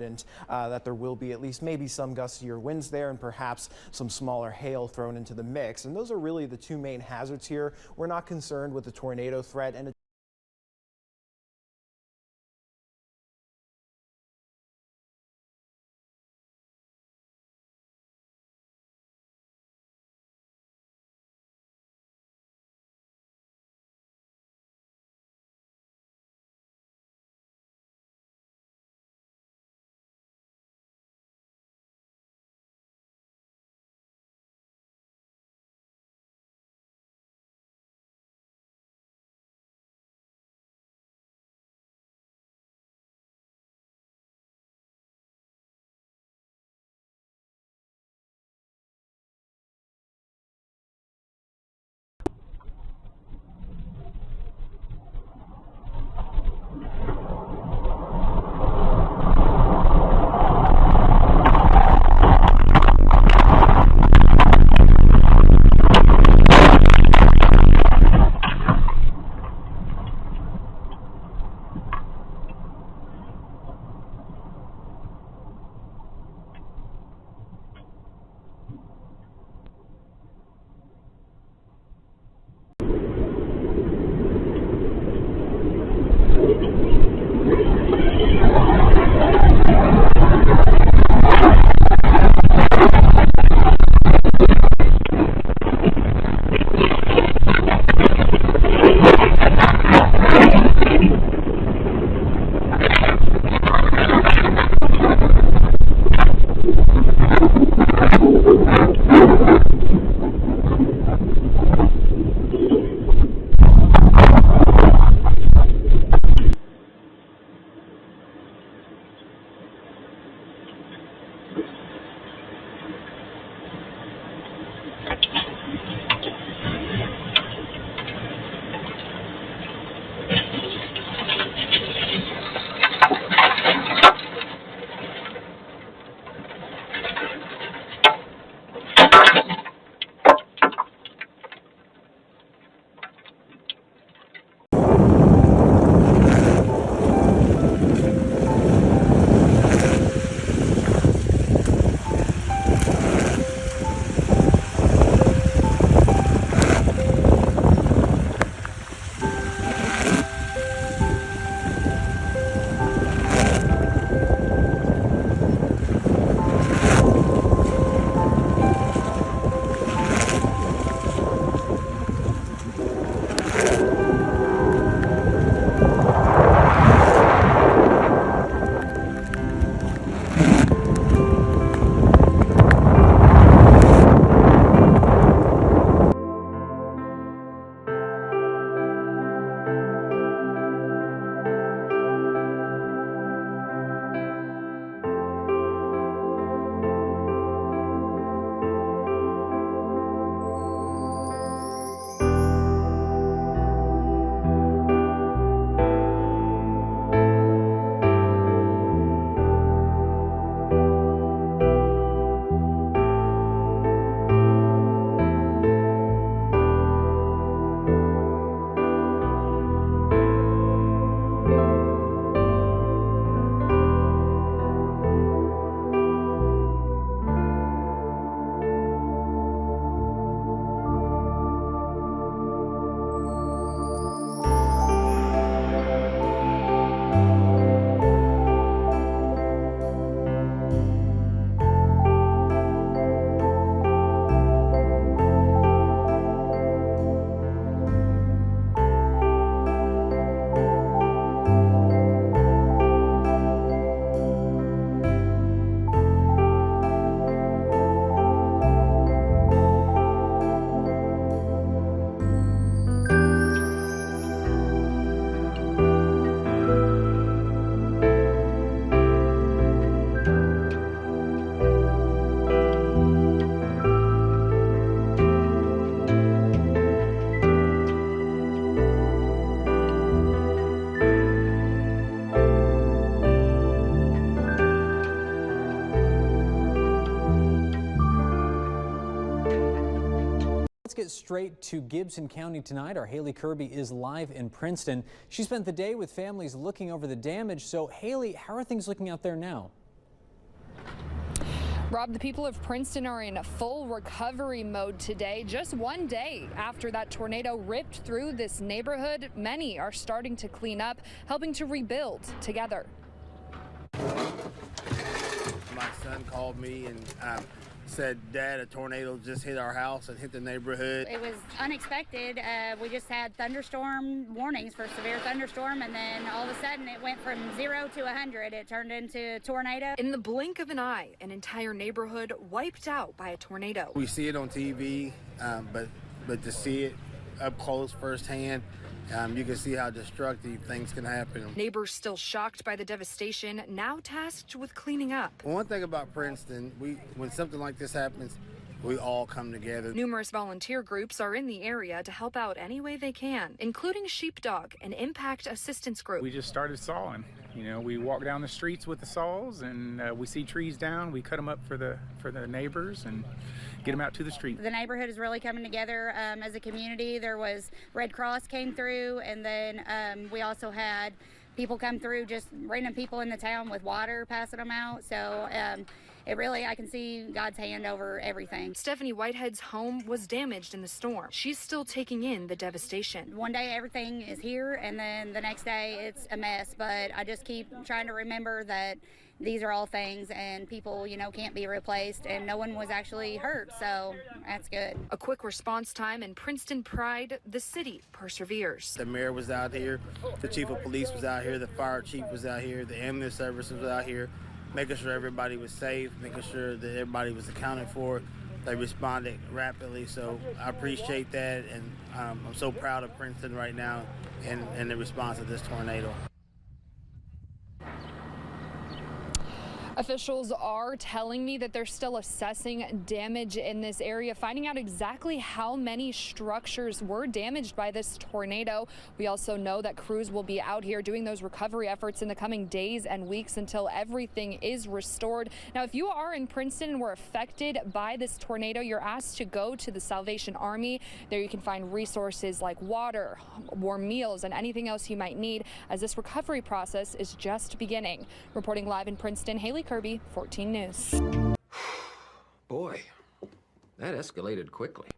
That there will be at least maybe some gustier winds there and perhaps some smaller hail thrown into the mix. And those are really the two main hazards here. We're not concerned with the tornado threat and let's get straight to Gibson County tonight. Our Haley Kirby is live in Princeton. She spent the day with families looking over the damage. So Haley, how are things looking out there now? Rob, the people of Princeton are in full recovery mode today. Just one day after that tornado ripped through this neighborhood, many are starting to clean up, helping to rebuild together. My son called me and said, "Dad, a tornado just hit our house and hit the neighborhood." It was unexpected. We just had thunderstorm warnings for severe thunderstorm, and then all of a sudden it went from 0 to 100. It turned into a tornado. In the blink of an eye, an entire neighborhood wiped out by a tornado. We see it on TV, but to see it up close firsthand, you can see how destructive things can happen. Neighbors still shocked by the devastation, now tasked with cleaning up. One thing about Princeton, when something like this happens, we all come together. Numerous volunteer groups are in the area to help out any way they can, including Sheepdog, an impact assistance group. We just started sawing. You know, we walk down the streets with the saws, and we see trees down. We cut them up for the neighbors and get them out to the street. The neighborhood is really coming together as a community. There was Red Cross came through, and then we also had people come through, just random people in the town with water, passing them out. So it really, I can see God's hand over everything. Stephanie Whitehead's home was damaged in the storm. She's still taking in the devastation. One day everything is here, and then the next day it's a mess. But I just keep trying to remember that these are all things, and people, you know, can't be replaced, and no one was actually hurt, so that's good. A quick response time and Princeton pride, the city perseveres. The mayor was out here, the chief of police was out here, the fire chief was out here, the ambulance service was out here, making sure everybody was safe, making sure that everybody was accounted for. They responded rapidly, so I appreciate that, and I'm so proud of Princeton right now and the response of this tornado. Officials are telling me that they're still assessing damage in this area, finding out exactly how many structures were damaged by this tornado. We also know that crews will be out here doing those recovery efforts in the coming days and weeks until everything is restored. Now, if you are in Princeton and were affected by this tornado, you're asked to go to the Salvation Army. There you can find resources like water, warm meals, and anything else you might need, as this recovery process is just beginning. Reporting live in Princeton, Haley Kirby, 14 News. Boy, that escalated quickly.